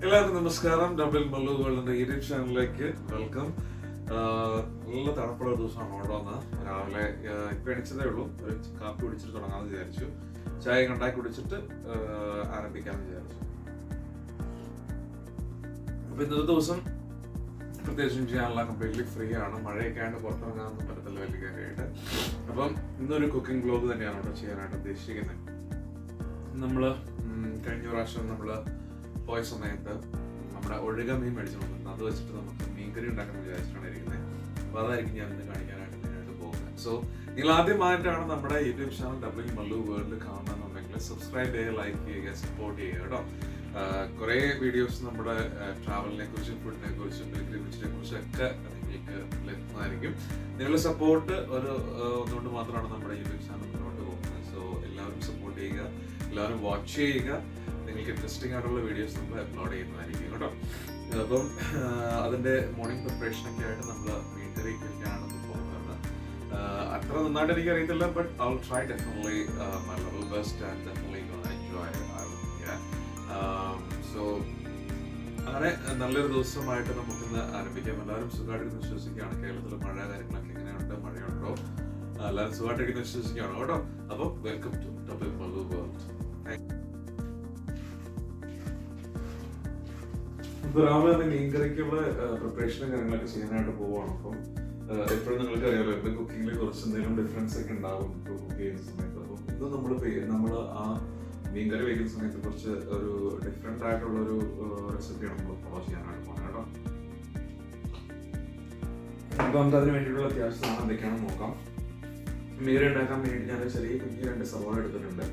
എല്ലാവർക്കും നമസ്കാരം. Double Mallu വേൾഡിന്റെ YouTube ചാനലിലേക്ക് വെൽക്കം. നല്ല തണുപ്പുള്ള ദിവസമാണ് അവിടെ വന്ന് രാവിലെ ഇപ്പൊ എണിച്ചതേ ഉള്ളൂ. ഒരു കാപ്പി കുടിച്ചിട്ട് തുടങ്ങാമെന്ന് വിചാരിച്ചു. ചായ ഉണ്ടാക്കി കുടിച്ചിട്ട് ആരംഭിക്കാമെന്ന് വിചാരിച്ചു. അപ്പൊ ഇന്നത്തെ ദിവസം പ്രത്യേകിച്ചും ചെയ്യാനുള്ള കംപ്ലീറ്റ്ലി ഫ്രീ ആണ്. മഴയൊക്കെ ആയിട്ട് പുറത്തിറങ്ങാനൊന്നും പറ്റത്തില്ല വലിയ കാര്യമായിട്ട്. അപ്പം ഇന്നൊരു കുക്കിംഗ് വ്ലോഗ് തന്നെയാണ് ഇവിടെ ചെയ്യാനായിട്ട് ഉദ്ദേശിക്കുന്നത്. നമ്മള് കഴിഞ്ഞ പ്രാവശ്യം നമ്മള് പോയ സമയത്ത് നമ്മുടെ ഒഴുക മീൻ മേടിച്ചു നോക്കുന്നത്, അത് വെച്ചിട്ട് നമുക്ക് മീൻകറി ഉണ്ടാക്കാൻ വിചാരിച്ചിട്ടാണ് ഇരിക്കുന്നത്. അപ്പൊ അതായിരിക്കും ഞാൻ ഇന്ന് കാണിക്കാനായിട്ട് മെയിനായിട്ട് പോകുന്നത്. സോ നിങ്ങൾ ആദ്യമായിട്ടാണ് നമ്മുടെ YouTube channel double Mallu world കാണുന്നുണ്ടെങ്കിൽ സബ്സ്ക്രൈബ് ചെയ്യുക, ലൈക്ക് ചെയ്യുക, സപ്പോർട്ട് ചെയ്യുക കേട്ടോ. കുറേ വീഡിയോസ് നമ്മുടെ ട്രാവലിനെ കുറിച്ചും ഫുഡിനെ കുറിച്ചും പിൽഗ്രിമേജിനെ കുറിച്ചൊക്കെ നിങ്ങൾക്ക് ലഭിക്കുന്നതായിരിക്കും. നിങ്ങളുടെ സപ്പോർട്ട് ഒന്നുകൊണ്ട് മാത്രമാണ് നമ്മുടെ യൂട്യൂബ് ചാനൽ മുന്നോട്ട് പോകുന്നത്. സോ എല്ലാവരും സപ്പോർട്ട് ചെയ്യുക, എല്ലാവരും വാച്ച് ചെയ്യുക. നിങ്ങൾക്ക് ഇൻട്രസ്റ്റിംഗ് ആയിട്ടുള്ള വീഡിയോസ് നമ്മൾ അപ്ലോഡ് ചെയ്യുന്നതായിരിക്കും കേട്ടോ. അപ്പം അതിൻ്റെ മോർണിംഗ് പ്രിപ്പറേഷനൊക്കെ ആയിട്ട് നമ്മൾ മീൻ കറി കഴിക്കാനാണ് പോകുന്നത്. അത്ര നന്നായിട്ട് എനിക്ക് അറിയത്തില്ല, but I will try definitely my level best and definitely enjoy. So അങ്ങനെ നല്ലൊരു ദിവസമായിട്ട് നമുക്കിന്ന് ആരംഭിക്കാം. എല്ലാവരും സുഖമായിട്ടിരുന്ന് വിശ്വസിക്കുകയാണ്. കേരളത്തിൽ മഴ കാര്യങ്ങളൊക്കെ എങ്ങനെയുണ്ട്, മഴയുണ്ടോ? എല്ലാവരും സുഖമായിട്ടിരിക്കുന്ന വിശ്വസിക്കുകയാണ് കേട്ടോ. അപ്പം welcome to double Mallu world. ഇപ്പൊ രാവിലെ തന്നെ മീൻകറിക്കുള്ള പ്രിപ്പറേഷനും കാര്യങ്ങളൊക്കെ ചെയ്യാനായിട്ട് പോവാണ്. അപ്പം എപ്പോഴും നിങ്ങൾക്ക് അറിയാലോ, എന്റെ കുക്കിങ്ങിൽ കുറച്ച് എന്തെങ്കിലും ഡിഫറൻസ് ഒക്കെ ഉണ്ടാവും ഇപ്പോൾ കുക്ക് ചെയ്യുന്ന സമയത്ത്. അപ്പം ഇന്ന് നമ്മൾ ആ മീൻകറി വയ്ക്കുന്ന സമയത്ത് കുറച്ച് ഒരു ഡിഫറെന്റ് ആയിട്ടുള്ള ഒരു റെസിപ്പിയാണ് നമ്മൾ ഫോളോ ചെയ്യാനായിട്ട് പോകുന്നത് കേട്ടോ. അപ്പൊ നമുക്ക് അതിന് വേണ്ടിയിട്ടുള്ള അത്യാവശ്യം സാധനം എന്തൊക്കെയാണെന്ന് നോക്കാം. മീൻകറി ഉണ്ടാക്കാൻ വേണ്ടി ഞാൻ ചെറിയ കുഞ്ഞി 2 സവാള എടുത്തിട്ടുണ്ട്.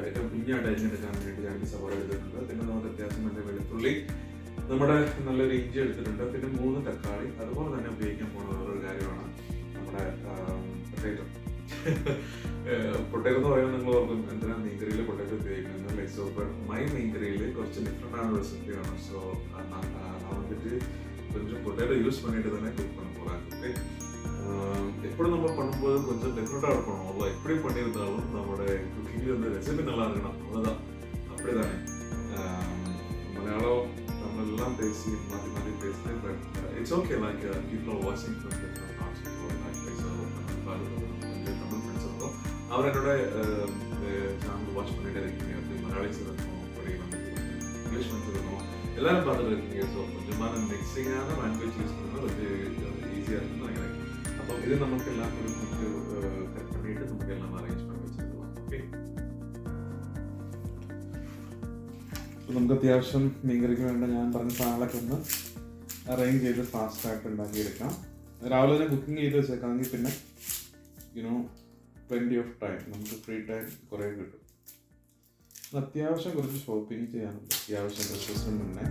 ഏറ്റവും കുഞ്ഞായിട്ട് അരിഞ്ഞെടുക്കാൻ വേണ്ടി 2 സവാള എടുത്തിട്ടുണ്ട്. പിന്നെ നമുക്ക് അത്യാവശ്യം നല്ല വെളുത്തുള്ളി, നമ്മുടെ നല്ലൊരു ഇഞ്ചി എടുത്തിട്ടുണ്ട്. പിന്നെ 3 തക്കാളി. അതുപോലെ തന്നെ ഉപയോഗിക്കാൻ പോകുന്ന വേറൊരു കാര്യമാണ് നമ്മുടെ പൊട്ടേറ്റോ. പൊട്ടേറ്റോ എന്ന് പറയുമ്പോൾ നിങ്ങൾ ഓർക്കും എന്തിനാണ് മീൻകറിയിൽ പൊട്ടേറ്റോ ഉപയോഗിക്കുന്നത്. സോ മൈ മീൻകറിയിൽ കുറച്ച് ഡിഫറെൻ്റ് ആണ് റെസിപ്പിയാണ്. ஸோ நான் வந்துட்டு கொஞ்சம் பொட்டேட்டோ யூஸ் பண்ணிட்டு தானே குக் பண்ண போகிறேன். ஓகே, எப்படி நம்ம பண்ணும்போது கொஞ்சம் டிஃப்ரெண்ட்டாக இருக்கணும். அவ்வளோ எப்படி பண்ணியிருந்தாலும் நம்மளோட குக்கிங்கில் வந்து ரெசிபி நல்லா இருக்கணும், அவ்வளோதான். அப்படி தானே மலையாளம் தமிழெல்லாம் பேசி மாற்றி மாற்றி பேசுகிறேன். But it's okay, like people are வாட்சிங் from different parts of world. கொஞ்சம் தமிழ் ஃப்ரெண்ட்ஸ் இருக்கும், அவர் என்னோட சேனல் வாட்ச் பண்ணிட்டு இருக்கீங்க. அப்படி மலையாளிஸ் இருக்கும், அப்படி வந்து இங்கிலீஷ் ஃப்ரெண்ட்ஸ் இருக்கும், எல்லாரும் பார்த்துட்டு இருக்கீங்க. ஸோ கொஞ்சமான மிக்சிங்கான லாங்குவேஜ் யூஸ் பண்ணால் கொஞ்சம் ஈஸியாக இருக்குன்னு நினைக்கிறேன். அப்போ இது நமக்கு எல்லாம் ஒரு கட் பண்ணிட்டு நமக்கு எல்லாம் அரேஞ்ச் பண்ணி വെച്ചിരിക്കണം. ഓക്കെ, നമുക്ക് അത്യാവശ്യം മീൻകറിക്ക് വേണ്ട ഞാൻ പറഞ്ഞ സാധനങ്ങളൊക്കെ ഒന്ന് അറേഞ്ച് ചെയ്ത് ഫാസ്റ്റായിട്ട് ഉണ്ടാക്കിയെടുക്കാം. രാവിലെ തന്നെ കുക്കിംഗ് ചെയ്ത് വെച്ചേക്കാമെങ്കിൽ പിന്നെ പ്ലെൻറ്റി ഓഫ് ടൈം, നമുക്ക് ഫ്രീ ടൈം കുറേ കിട്ടും. അത്യാവശ്യം കുറച്ച് ഷോപ്പിംഗ് ചെയ്യാനുണ്ട്, അത്യാവശ്യം ഡ്രസ്സസിന് മുന്നേ.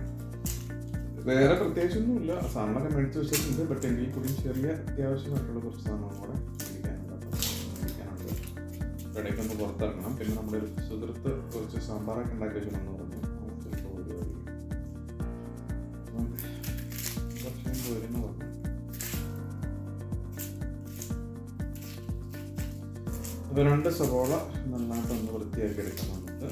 വേറെ പ്രത്യേകിച്ചൊന്നുമില്ല, സാധനങ്ങളൊക്കെ മേടിച്ച് വെച്ചിട്ടുണ്ട്. ബട്ട് എങ്കിൽ കൂടി ചെറിയ അത്യാവശ്യമായിട്ടുള്ള കുറച്ച് സാധനങ്ങളും കൂടെ മേടിക്കാനുണ്ട്. ഇടയ്ക്ക് ഒന്ന് പുറത്തിറങ്ങണം. പിന്നെ നമ്മുടെ ഒരു സുഹൃത്ത് കുറച്ച് സാമ്പാറൊക്കെ ഉണ്ടാക്കി വെച്ചണമെന്ന് പറഞ്ഞു. ചിലപ്പോൾ കുറച്ചും വരുന്ന പറഞ്ഞു. അപ്പോൾ 2 സവോള നന്നായിട്ടൊന്ന് വൃത്തിയാക്കി എടുക്കാം. നമുക്ക്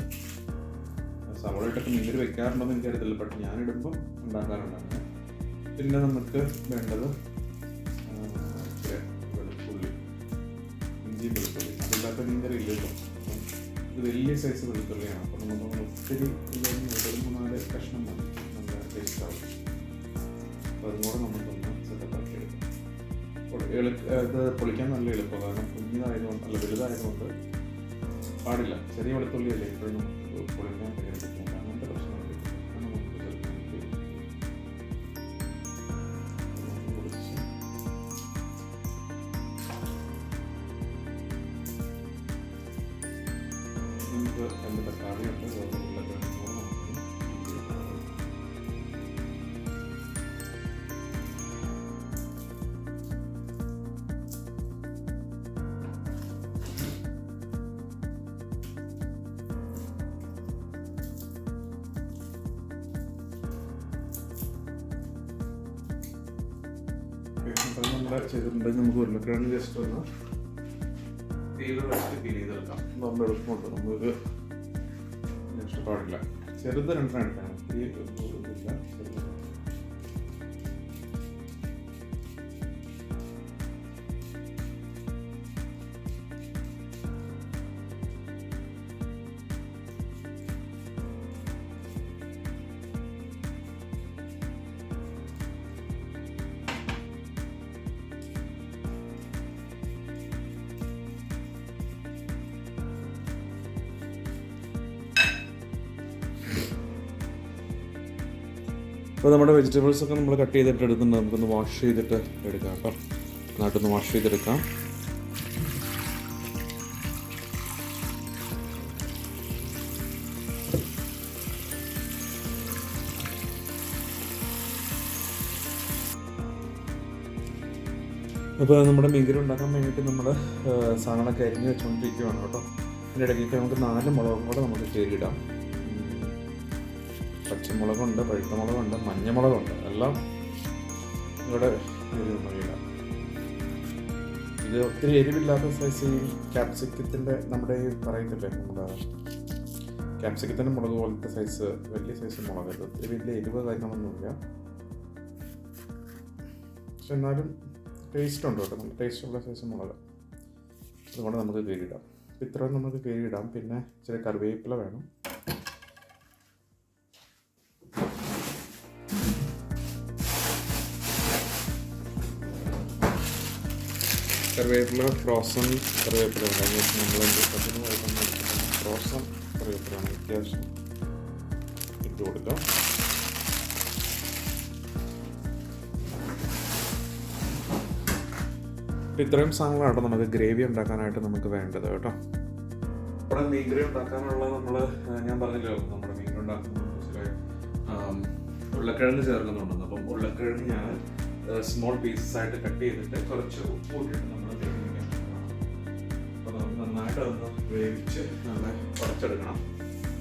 സവോള ഇട്ടൊക്കെ മീൻകറി വെക്കാറുണ്ടോയെന്ന് എനിക്കറിയത്തില്ല, ബട്ട് ഞാനിടുമ്പം ഉണ്ടാക്കാറുണ്ടായിരുന്നു. പിന്നെ നമുക്ക് വേണ്ടത് വെളുത്തുള്ളി, ഇഞ്ചി വെളുത്തുള്ളി. അതില്ലാത്ത മീൻകറി ഇല്ലല്ലോ. അപ്പം ഇത് വലിയ സൈസ് വെളുത്തുള്ളിയാണ്. അപ്പം നമുക്ക് ഒത്തിരി ഒരു 3-4 കഷ്ണം മതി, നല്ല ടേസ്റ്റ് ആവും. അപ്പോൾ അതുകൂടെ നമുക്കൊന്ന് സെറ്റപ്പാക്കി എടുക്കാം. ഇത് പൊളിക്കാൻ നല്ല എളുപ്പം, കാരണം കുഞ്ഞിതായതുകൊണ്ട് അല്ല വലുതായതുകൊണ്ട് പാടില്ല. ചെറിയ വെളുത്തുള്ളിയല്ലേ ഇപ്പോഴും പൊളിക്കാൻ കഴിയത്തില്ല. അങ്ങനത്തെ പ്രശ്നങ്ങൾ നമുക്ക് 2 തക്കാളിയുണ്ട്. ചെയ്തിട്ടുണ്ട്. നമുക്ക് ഉരുളക്കിഴങ്ങ് ജസ്റ്റ് ഒന്ന് തീരെ വെച്ച് ഫീൽ ചെയ്തെടുക്കാം. നമ്മൾ എളുപ്പമുണ്ട്, നമുക്ക് നെക്സ്റ്റ് പാടില്ല. ചെറുത് 2 എടുക്കണം, ഈ ഇതില്ല ചെറുത്. അപ്പോൾ നമ്മുടെ വെജിറ്റബിൾസൊക്കെ നമ്മൾ കട്ട് ചെയ്തിട്ട് എടുക്കുന്നുണ്ട്. നമുക്കൊന്ന് വാഷ് ചെയ്തിട്ട് എടുക്കാം കേട്ടോ. നന്നായിട്ടൊന്ന് വാഷ് ചെയ്തെടുക്കാം. അപ്പോൾ നമ്മുടെ മീൻകറി ഉണ്ടാക്കാൻ വേണ്ടിയിട്ട് നമ്മൾ സാധനങ്ങളൊക്കെ അരിഞ്ഞ് വെച്ചുകൊണ്ടിരിക്കുകയാണ് കേട്ടോ. അതിൻ്റെ ഇടയ്ക്ക് നമുക്ക് 4 മുളകും കൂടെ നമുക്ക് കയറിയിടാം. പച്ചമുളകുണ്ട്, പഴുത്ത മുളകുണ്ട്, മഞ്ഞമുളകുണ്ട്, എല്ലാം ഇവിടെ ഇടാം. ഇത് ഒത്തിരി എരിവില്ലാത്ത സൈസ് ഈ ക്യാപ്സിക്കത്തിൻ്റെ നമ്മുടെ ഈ പറയത്തില്ലേ, നമ്മുടെ ക്യാപ്സിക്കത്തിൻ്റെ മുളക് പോലത്തെ സൈസ്, വലിയ സൈസ് മുളക്. ഇത് ഒത്തിരി വലിയ എരിവ് കാര്യങ്ങളൊന്നുമില്ല, പക്ഷെ എന്നാലും ടേസ്റ്റ് ഉണ്ട് കേട്ടോ. നല്ല ടേസ്റ്റുള്ള സൈസ് മുളക്. അതുകൊണ്ട് നമുക്ക് കയറിയിടാം. ഇത്രയും നമുക്ക് കയറിയിടാം. പിന്നെ ഇച്ചിരി കറിവേപ്പില വേണം. കറിവേപ്പില ഫ്രോസൺ കറിവേപ്പില ഉണ്ട്. നമ്മൾ ഫ്രോസൺ കറിവേപ്പിലാണ് അത്യാവശ്യം ഇട്ട് കൊടുക്കാം. ഇത്രയും സാധനങ്ങളാണ് നമുക്ക് ഗ്രേവി ഉണ്ടാക്കാനായിട്ട് നമുക്ക് വേണ്ടത് കേട്ടോ. നമ്മുടെ മീൻകറി ഉണ്ടാക്കാനുള്ള ഞാൻ പറഞ്ഞല്ലോ, നമ്മുടെ മീൻകറി ഉണ്ടാക്കുന്ന ഉരുളക്കിഴങ്ങ് ചേർക്കുന്നുണ്ടെന്ന്. അപ്പം ഉരുളക്കിഴങ്ങ് ഞാൻ സ്മോൾ പീസസ് ആയിട്ട് കട്ട് ചെയ്തിട്ട് കുറച്ച് ഉപ്പ് ഇട്ടിട്ട് നമ്മൾ വേവിക്കാം. അപ്പോൾ നമുക്ക് നന്നായിട്ട് അതൊന്ന് വേവിച്ച് നല്ല കുറച്ചെടുക്കണം.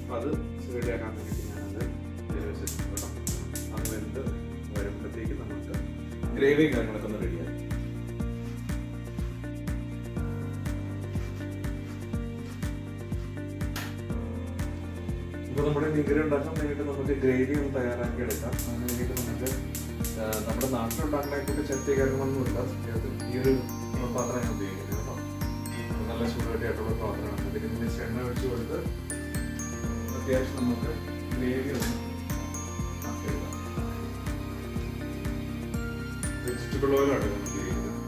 അപ്പോൾ അത് റെഡിയാക്കാൻ വേണ്ടിയിട്ട് ഞാനത് വേവിച്ചിട്ടുണ്ട് കേട്ടോ. അത് വെന്ത് വരുമ്പോഴത്തേക്ക് നമുക്ക് ഗ്രേവി കാര്യങ്ങളൊക്കെ ഒന്ന് റെഡിയായി. ഇപ്പോൾ നമ്മുടെ മീൻകറി ഉണ്ടാക്കാൻ വേണ്ടിയിട്ട് നമുക്ക് ഗ്രേവി ഒന്ന് തയ്യാറാക്കി എടുക്കാം. അതിന് വേണ്ടിയിട്ട് നമുക്ക് നമ്മുടെ നാട്ടിലുണ്ടാക്കാനായിട്ട് ചട്ടി കാര്യങ്ങളൊന്നുമില്ല. ഈ ഒരു പാത്രം ഞാൻ ഉപയോഗിക്കുന്നത് കേട്ടോ. നല്ല ചൂടുകട്ടിയായിട്ടുള്ള പാത്രമാണ്. ഇതിന് എണ്ണ ഒഴിച്ച് കൊടുത്ത് അത്യാവശ്യം നമുക്ക് ഗ്രേവി ഒന്ന് ആക്കിയെടുക്കാം. വെജിറ്റബിൾ ഓയിലാണ് ഉപയോഗിക്കുന്നത്.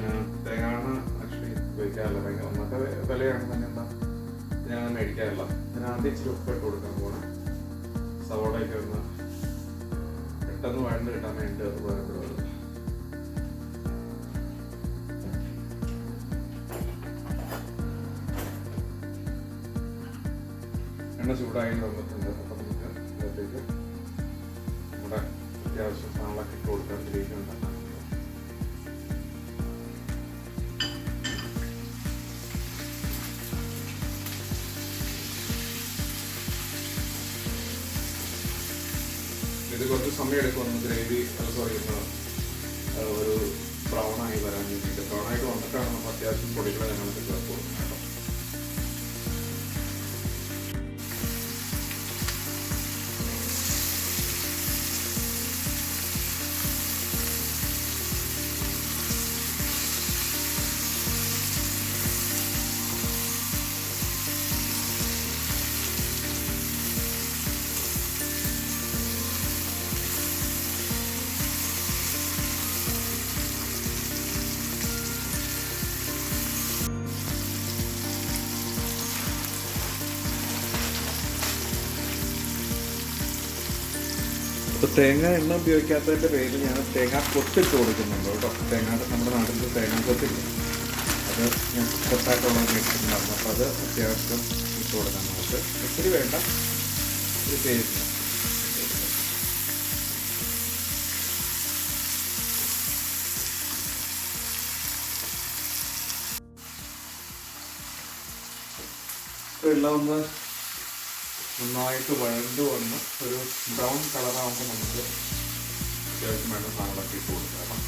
ഞാൻ തേങ്ങാണ് ആക്ച്വലി ഉപയോഗിക്കാറില്ല. ഭയങ്കര ഒന്നൊക്കെ വിലയാണ് തന്നെ. എന്താ ഞാൻ മേടിക്കാറില്ല. ഞാൻ ആദ്യം ഇച്ചിരി ഉപ്പിട്ട് കൊടുക്കാൻ പോകണം. സവോളയൊക്കെ ഒന്ന് പെട്ടെന്ന് വഴണ്ട് കിട്ടാൻ വേണ്ടി ഉപയോഗപ്പെടുന്നത്. എണ്ണ ചൂടായി വന്നിട്ടുണ്ട്. അപ്പം നമുക്ക് ഇതിലേക്ക് നമ്മുടെ അത്യാവശ്യം സാധനങ്ങളൊക്കെ ഇട്ട് കൊടുക്കാൻ ഗ്രേവി ഉണ്ടാക്കാൻ. ഇത് കുറച്ച് സമയം എടുക്കും ഗ്രേവി ഒരു ബ്രൗണായി വരാൻ വേണ്ടിയിട്ട്. ബ്രൗണായിട്ട് വന്നിട്ടാണ് നമ്മൾ അത്യാവശ്യം പൊടികളെ ഞങ്ങൾക്ക് ചേർത്ത് കൊടുക്കുന്നത് കേട്ടോ. അപ്പോൾ തേങ്ങ എണ്ണ ഉപയോഗിക്കാത്തതിൻ്റെ പേരിൽ ഞാൻ തേങ്ങ കൊത്തിട്ട് കൊടുക്കുന്നുണ്ട് കേട്ടോ. നമ്മുടെ നാട്ടിൽ തേങ്ങ കൊത്തില്ല, അത് ഞാൻ കൊത്തായിട്ടുള്ള മേടിച്ചിട്ടുണ്ടായിരുന്നു. അപ്പോൾ അത് അത്യാവശ്യം ഇട്ട് കൊടുക്കാൻ നമുക്ക് ഒത്തിരി വേണ്ട, ഒരു പേരില്ല. എല്ലാം ഒന്ന് നന്നായിട്ട് വഴണ്ട് വന്ന് ഒരു ബ്രൗൺ കളറാകുമ്പോൾ നമുക്ക് അത്യാവശ്യം വേണ്ട സാധനങ്ങളൊക്കെ ഇട്ട് കൊടുക്കാം.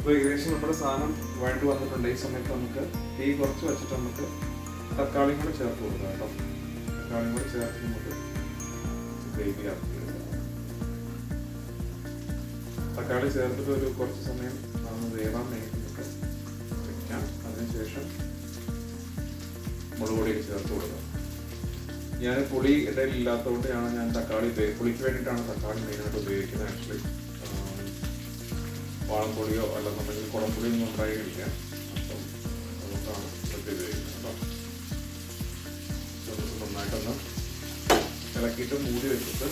അപ്പോൾ ഏകദേശം നമ്മുടെ സാധനം വഴണ്ട് വന്നിട്ടുണ്ട്. ഈ സമയത്ത് നമുക്ക് തീ കുറച്ച് വെച്ചിട്ട് നമുക്ക് തക്കാളിയും കൂടെ ചേർത്ത് കൊടുക്കാം കേട്ടോ. തക്കാളിയും കൂടെ ചേർത്ത് നമുക്ക് ഗ്രേവി ആക്കി എടുക്കാം. തക്കാളി ചേർത്തിട്ട് ഒരു കുറച്ച് സമയം വേവാൻ വേണ്ടി നമുക്ക് വെക്കാം. അതിനുശേഷം മുളക് പൊടിയൊക്കെ ചേർത്ത് കൊടുക്കാം. ഞാൻ പുളി എൻ്റെ ഇല്ലാത്തതുകൊണ്ടാണ് ഞാൻ തക്കാളി പുളിക്ക് വേണ്ടിയിട്ടാണ് തക്കാളി മെയിനായിട്ട് ഉപയോഗിക്കുന്നത്. ആക്ച്വലി വാളംപൊടിയോ അല്ലെന്നുണ്ടെങ്കിൽ കുടംപൊടിയോ ഒന്നും ഉണ്ടായിരിക്കില്ല. അപ്പം അതുകൊണ്ടാണ് ഇതൊക്കെ ഉപയോഗിക്കുന്നത് കേട്ടോ. നന്നായിട്ടൊന്ന് ഇളക്കിയിട്ട് മൂടി വെച്ചിട്ട്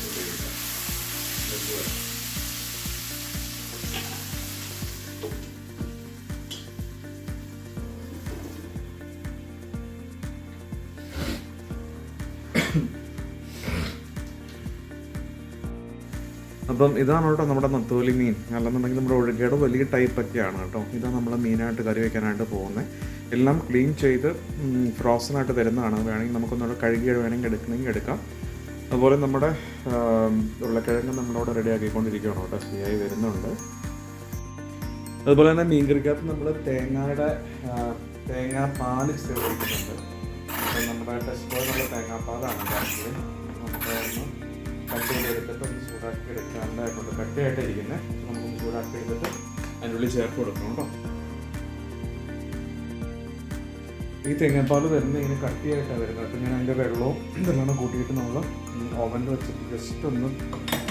ഉപയോഗിക്കാം. അപ്പം ഇതാണ് കേട്ടോ നമ്മുടെ നത്തോലി മീൻ. അല്ലെന്നുണ്ടെങ്കിൽ നമ്മുടെ ഒഴുകയുടെ വലിയ ടൈപ്പൊക്കെയാണ് കേട്ടോ. ഇതാണ് നമ്മൾ മീനായിട്ട് കറി വയ്ക്കാനായിട്ട് പോകുന്നത്. എല്ലാം ക്ലീൻ ചെയ്ത് ഫ്രോസണായിട്ട് തരുന്നതാണ്. വേണമെങ്കിൽ നമുക്കൊന്നുകൂടെ കഴുകി വേണമെങ്കിൽ എടുക്കണമെങ്കിൽ എടുക്കാം. അതുപോലെ നമ്മുടെ ഉരുളക്കിഴങ്ങ് നമ്മളവിടെ റെഡി ആക്കിക്കൊണ്ടിരിക്കുകയാണ് കേട്ടോ. ശരിയായി വരുന്നുണ്ട്. അതുപോലെ തന്നെ മീൻ കറിക്കകത്ത് നമ്മൾ തേങ്ങാപ്പാൽ ചേർത്തിട്ടുണ്ട്. നമ്മുടെ ടെസ്റ്റോയിലുള്ള തേങ്ങാപ്പാലാണ് ആക്ച്വലി. നമുക്ക് കട്ട് ചെയ്തെടുത്തിട്ട് ഒന്ന് ചൂടാക്കി എടുക്കാണ്ടായിട്ടുണ്ട്. കട്ടിയായിട്ട് ഇരിക്കുന്നത് നമുക്കൊന്ന് ചൂടാക്കി എടുത്തിട്ട് അതിനുള്ളിൽ ചേർത്ത് കൊടുക്കണം കേട്ടോ. ഈ തേങ്ങാപ്പാൽ വരുന്നത് ഇങ്ങനെ കട്ടിയായിട്ടാണ് വരുന്നത്. അപ്പോൾ ഞാൻ അതിൻ്റെ വെള്ളവും ഇതെല്ലാം കൂട്ടിയിട്ട് നമ്മൾ ഓവനിൽ വെച്ചിട്ട് ജസ്റ്റ് ഒന്ന്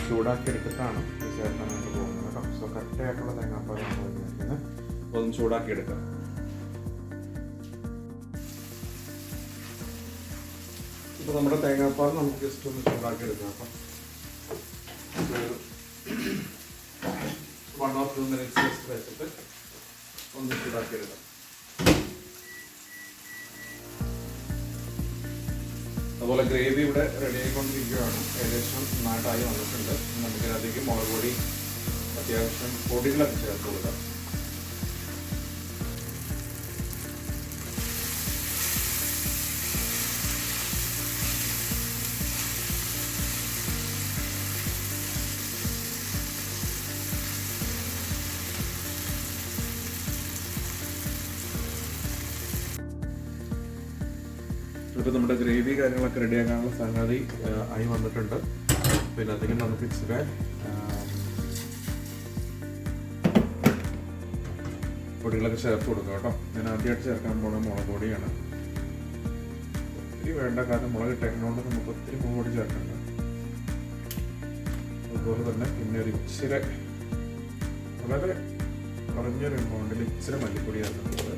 ചൂടാക്കി എടുത്തിട്ടാണ് ചേർക്കാനായിട്ട് പോകുന്നത് കേട്ടോ. സോ കട്ടിയായിട്ടുള്ള തേങ്ങാപ്പാലാണ് വരുന്നത്. അപ്പോൾ ഒന്ന് ചൂടാക്കി എടുക്കാം. ഇപ്പോൾ നമ്മുടെ തേങ്ങാപ്പാൽ നമുക്ക് ജസ്റ്റ് ഒന്ന് ചൂടാക്കി എടുക്കാം. അപ്പം 1 or 2 minutes ജസ്റ്റ് വെച്ചിട്ട് ഒന്ന് ചൂടാക്കി എടുക്കാം. അതുപോലെ ഗ്രേവി ഇവിടെ റെഡി ആയിക്കൊണ്ടിരിക്കുകയാണ്. ഏകദേശം നന്നായിട്ടായി വന്നിട്ടുണ്ട്. നമുക്കിതിനകത്തേക്ക് മുളക് പൊടി അത്യാവശ്യം പൊടികളൊക്കെ ചേർത്ത് കൊടുക്കാം. ഇപ്പോൾ നമ്മുടെ ഗ്രേവി കാര്യങ്ങളൊക്കെ റെഡിയാക്കാനുള്ള സംഗതി ആയി വന്നിട്ടുണ്ട്. പിന്നെ അധികം നമുക്ക് ഇച്ചിരി പൊടികളൊക്കെ ചേർത്ത് കൊടുക്കാം കേട്ടോ. ഞാൻ ആദ്യമായിട്ട് ചേർക്കാൻ പോകുന്നത് മുളക് പൊടിയാണ്. ഒത്തിരി വേണ്ട, കാരണം മുളക് ഇട്ടേക്കുന്നതുകൊണ്ട് നമുക്ക് ഒത്തിരി മുളക് പൊടി ചേർക്കണ്ട. അതുപോലെ തന്നെ പിന്നെ ഒരു ഇച്ചിരി വളരെ കുറഞ്ഞൊരു എമൗണ്ടിൽ ഇച്ചിരി മല്ലിപ്പൊടി ചേർക്കുന്നത്.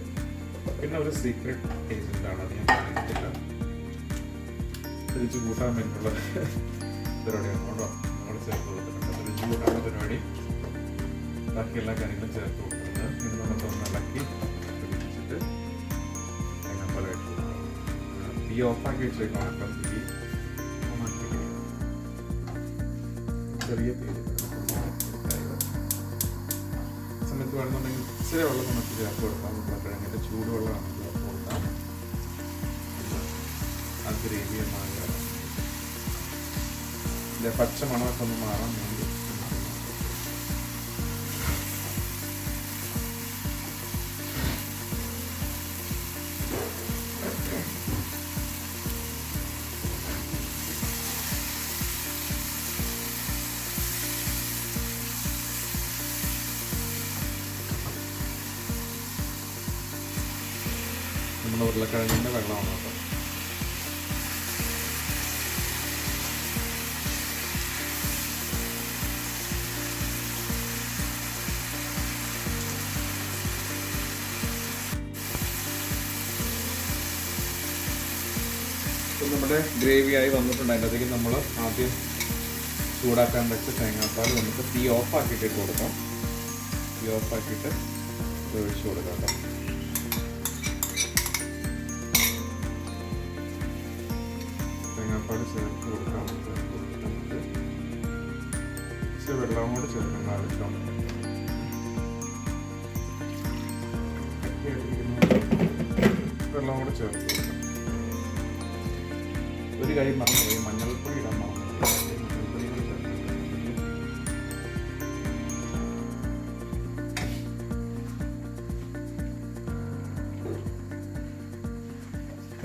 പിന്നെ ഒരു സീക്രട്ട് ഏജൻ്റാണ്, അത് ഞാൻ കാണിക്കത്തില്ല. രുചി കൂട്ടാൻ വേണ്ടിയിട്ടുള്ള പരിപാടിയാണ് കേട്ടോ. നമ്മൾ ചേർത്ത് കൊടുത്തിട്ടുണ്ട്. രുചി കൂട്ടാനുള്ള പരിപാടി ബാക്കി എല്ലാ കാര്യങ്ങളും ചേർത്ത് കൊടുത്തിട്ടുണ്ട്. ഇത് നമുക്കൊന്ന് ഇളക്കി പിടിച്ചിട്ട് തേങ്ങാപ്പാൽ കഴിച്ചു കൊടുക്കണം. തീ ഓഫാക്കി വെച്ചേക്കാം. ഉണക്കം തീ ചെറിയ തീ സമയത്ത് വേണമെന്നുണ്ടെങ്കിൽ ഇച്ചിരി വെള്ളം നമുക്ക് ചേർത്ത് കൊടുക്കാം. ഉരുളക്കിഴങ്ങിൻ്റെ ചൂടുവെള്ളമാണ് ചേർത്ത് കൊടുക്കാം. ആ ഗ്രേവിയമായി ഇതിൻ്റെ പച്ച മണമൊക്കെ ഒന്ന് മാറാൻ വേണ്ടി നമ്മുടെ ഉരുളക്കിഴങ്ങിൻ്റെ വെള്ളമാണ് കേട്ടോ. നമ്മുടെ ഗ്രേവിയായി വന്നിട്ടുണ്ട്. അതിനകത്തേക്ക് നമ്മൾ ആദ്യം ചൂടാക്കാൻ വെച്ച തേങ്ങാപ്പാൽ നമുക്ക് തീ ഓഫാക്കിയിട്ട് കൊടുക്കാം. തീ ഓഫാക്കിയിട്ട് ഒഴിച്ച് കൊടുക്കാം കേട്ടോ. തേങ്ങാപ്പാൽ ചേർത്ത് കൊടുക്കാം. നമുക്ക് ഇച്ചിരി വെള്ളം കൂടി ചേർക്കേണ്ട ആവശ്യമാണ്. വെള്ളം കൂടി ചേർത്ത് കൊടുക്കാം. ഒരു കാര്യം മറന്നുപോയി, മഞ്ഞൾപ്പൊടി ഇടാൻ മറന്നുപോയി. മഞ്ഞൾപ്പൊടി കൂടി ചേർക്കാം.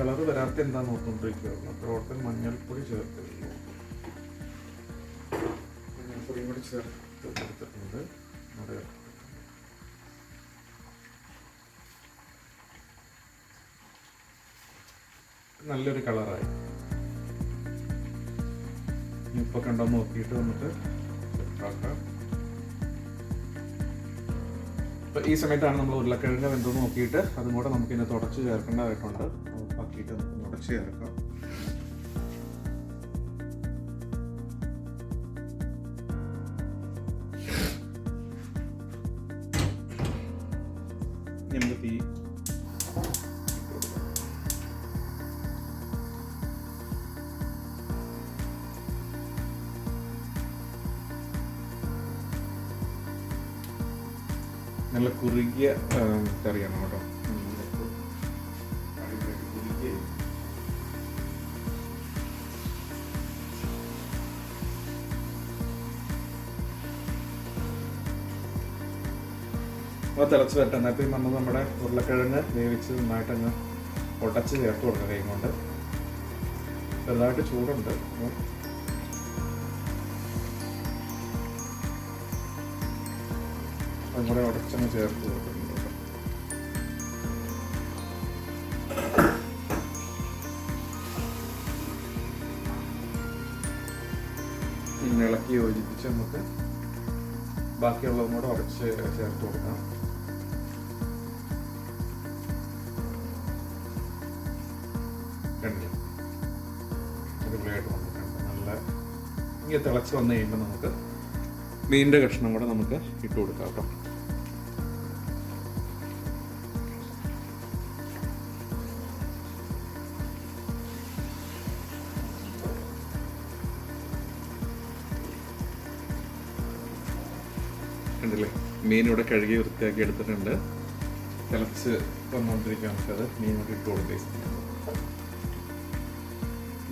കളർ വരാത്ത എന്താന്ന് ഓർത്തുകൊണ്ടിരിക്കുകയായിരുന്നു. അപ്പോൾ ഓർത്ത് മഞ്ഞൾപ്പൊടി ചേർത്തിരുന്നു. മഞ്ഞൾപ്പൊടിയും കൂടി ചേർത്ത് കൊടുത്തിട്ടുണ്ട്. നല്ലൊരു കളറായി. ഇപ്പോൾ കണ്ടോ നോക്കിയിട്ട് നമുക്ക് സെറ്റാക്കാം. അപ്പോൾ ഈ സമയത്താണ് നമ്മൾ ഉരുളക്കിഴങ്ങ് വെന്തോ നോക്കിയിട്ട് അതും കൂടെ നമുക്ക് ഇതിനെ തുടച്ച് ചേർക്കേണ്ടതായിട്ടുണ്ട്. ആക്കിയിട്ട് നമുക്ക് തുടച്ച് ചേർക്കാം. നമുക്ക് തീ നല്ല കുറുകിയ കറിയാണ് കേട്ടോ. അപ്പോൾ തിളച്ച് വരട്ടെ. നേരത്തെ നമ്മൾ നമ്മുടെ ഉരുളക്കിഴങ്ങ് വേവിച്ച് നന്നായിട്ടങ്ങ് ഉടച്ച് ചേർത്ത് കൊടുക്കുക കൈ കൊണ്ട്. ചെറുതായിട്ട് ചൂടുണ്ട്. അതും കൂടെ ഉടച്ചങ്ങ് ചേർത്ത് കൊടുക്കുന്നുണ്ട്. ഇളക്കി യോജിപ്പിച്ച് നമുക്ക് ബാക്കിയുള്ളതും കൂടെ ഉടച്ച് ചേർത്ത് കൊടുക്കാം. കണ്ടില്ല, അടിപൊളിയായിട്ട് വന്നിട്ടുണ്ട്. നല്ല ഇങ്ങനെ തിളച്ച് വന്നു കഴിയുമ്പോൾ നമുക്ക് മീനിൻ്റെ കഷ്ണം കൂടെ നമുക്ക് ഇട്ട് കൊടുക്കാം കേട്ടോ. കണ്ടില്ലേ, മീൻ ഇവിടെ കഴുകി വൃത്തിയാക്കി എടുത്തിട്ടുണ്ട്. തിളച്ച് വന്നുകൊണ്ടിരിക്കുക. നമുക്കത് മീനോട്ട് ഇട്ട് കൊടുക്കുക.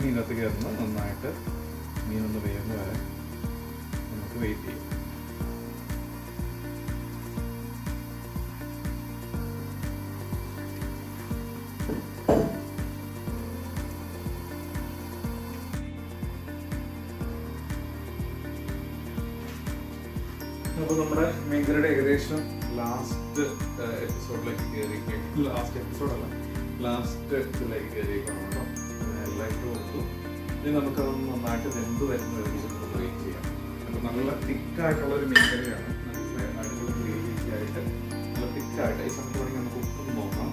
മീനകത്ത് കയറുന്ന നന്നായിട്ട് മീനൊന്ന് വേഗം വരെ നമുക്ക് വെയിറ്റ് ചെയ്യും. അപ്പോൾ നമ്മുടെ മീൻകറിയുടെ ഏകദേശം ലാസ്റ്റ് എപ്പിസോഡിലേക്ക് കയറിയിരിക്കും. ലാസ്റ്റ് ഇതിലേക്ക് കയറിയിരിക്കണം കേട്ടോ. എല്ലാം ഇട്ട് കൊടുത്തു. ഇനി നമുക്കതൊന്ന് നന്നായിട്ട് വെന്ത് വരുന്ന രീതിയിൽ വെയിറ്റ് ചെയ്യാം. അപ്പോൾ നല്ല തിക്കായിട്ടുള്ളൊരു മീൻകറിയാണ്. നല്ല അടിപൊളി ഗ്രേവിയൊക്കെ ആയിട്ട് നല്ല തിക്കായിട്ട്. ഈ സമയത്ത് വേണമെങ്കിൽ നമുക്ക് ഉപ്പൊന്ന് നോക്കാം.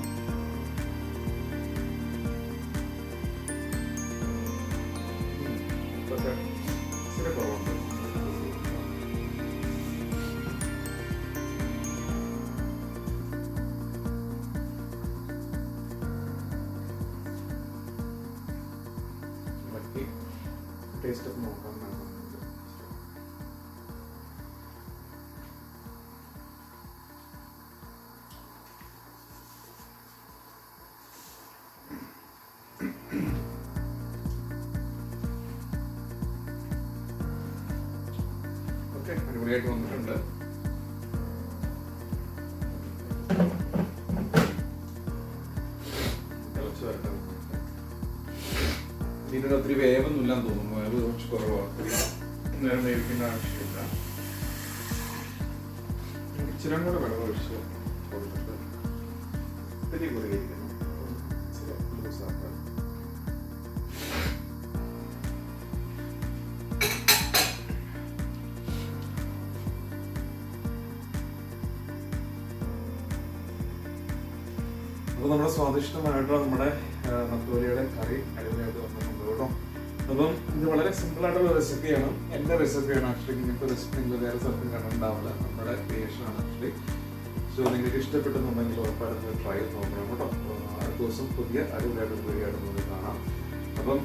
ഇതൊക്കെ ഇച്ചിരി കുറവുണ്ട്. ടേസ്റ്റ് ഒക്കെ നോക്കാം. ഓക്കെ, അടിപൊളിയായിട്ട് വന്നിട്ടുണ്ട്. തിളച്ച് വരട്ടെ. ഇതിൻ്റെ ഒത്തിരി വേവൊന്നുമില്ലാന്ന് തോന്നുന്നു. വേവ് കുറച്ച് കുറവാണ്. നേരം വേവിക്കേണ്ട ആവശ്യമില്ല. ഇച്ചിരി കൂടെ വെള്ളം ഒഴിച്ച് കൊടുത്തിട്ട് ഇത്തിരി കുറുകിയിരിക്കുന്നു. ലൂസാക്കാം. അപ്പോൾ നമ്മുടെ സ്വാദിഷ്ടമായിട്ടുള്ള നമ്മുടെ നത്തോലിയുടെ കറി അടിപൊളിയായിട്ട് വന്നിട്ടുണ്ട് കേട്ടോ. അപ്പം ഇത് വളരെ സിമ്പിളായിട്ടുള്ള റെസിപ്പിയാണ്. എൻ്റെ റെസിപ്പിയാണ്. ആക്ച്വലി ഇങ്ങനത്തെ റെസിപ്പി നിങ്ങൾ വേറെ സ്ഥലത്തും കണ്ടിട്ടുണ്ടാവില്ല. നമ്മുടെ ക്രിയേഷനാണ് ആക്ച്വലി. സോ നിങ്ങൾക്ക് ഇഷ്ടപ്പെട്ടെന്നുണ്ടെങ്കിൽ ഉറപ്പായിട്ട് ട്രൈ ചെയ്ത് നോക്കണം കേട്ടോ. അടുത്ത ദിവസം പുതിയ അടിപൊളിയായിട്ട് വീഡിയോയായിട്ട് നമുക്ക് കാണാം. അപ്പം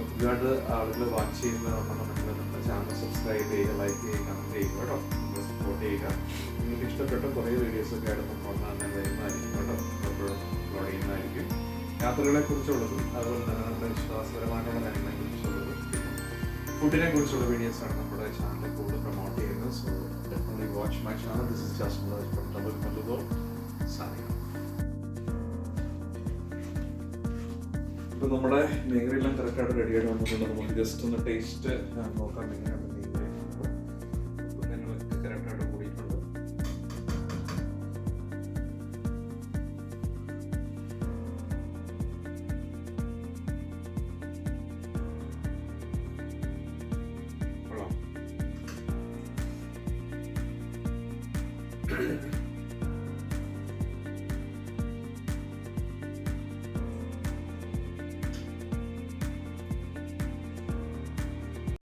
പുതിയതായിട്ട് ആളുകൾ വാച്ച് ചെയ്യുന്നതാണെന്നുണ്ടെങ്കിൽ നമ്മുടെ ചാനൽ സബ്സ്ക്രൈബ് ചെയ്യുക, ലൈക്ക് ചെയ്യുക, കമൻറ്റ് ചെയ്യുക കേട്ടോ. നിങ്ങൾ സപ്പോർട്ട് ചെയ്യുക. നിങ്ങൾക്ക് ഇഷ്ടപ്പെട്ട കുറേ വീഡിയോസൊക്കെ ആയിട്ട് നമ്മൾ വരുന്നതായിരിക്കും കേട്ടോ. എപ്പോഴും അപ്ലോഡ് ചെയ്യുന്നതായിരിക്കും. യാത്രകളെ കുറിച്ചുള്ളതും അതുപോലെ തന്നെ നമ്മുടെ വിശ്വാസപരമായിട്ടുള്ള കാര്യങ്ങളെക്കുറിച്ചുള്ളതും ഫുഡിനെ കുറിച്ചുള്ള വീഡിയോസാണ് നമ്മുടെ ചാനലിൽ കൂടുതൽ പ്രൊമോട്ട് ചെയ്യുന്നത്. So definitely watch my channel. This is Jasmine from double Mallu. Signing off. ഇപ്പൊ നമ്മുടെ മീൻകറിയെല്ലാം കറക്റ്റായിട്ട് റെഡിയായിട്ട് വന്നിട്ടുണ്ട്. നമുക്ക് ജസ്റ്റ് ഒന്ന് ടേസ്റ്റ് നോക്കാം എങ്ങനെയാണ് മീൻകറി. ഞങ്ങളൊക്കെ കറക്റ്റായിട്ട് കൂടിയിട്ടുണ്ട്. കൊള്ളാം.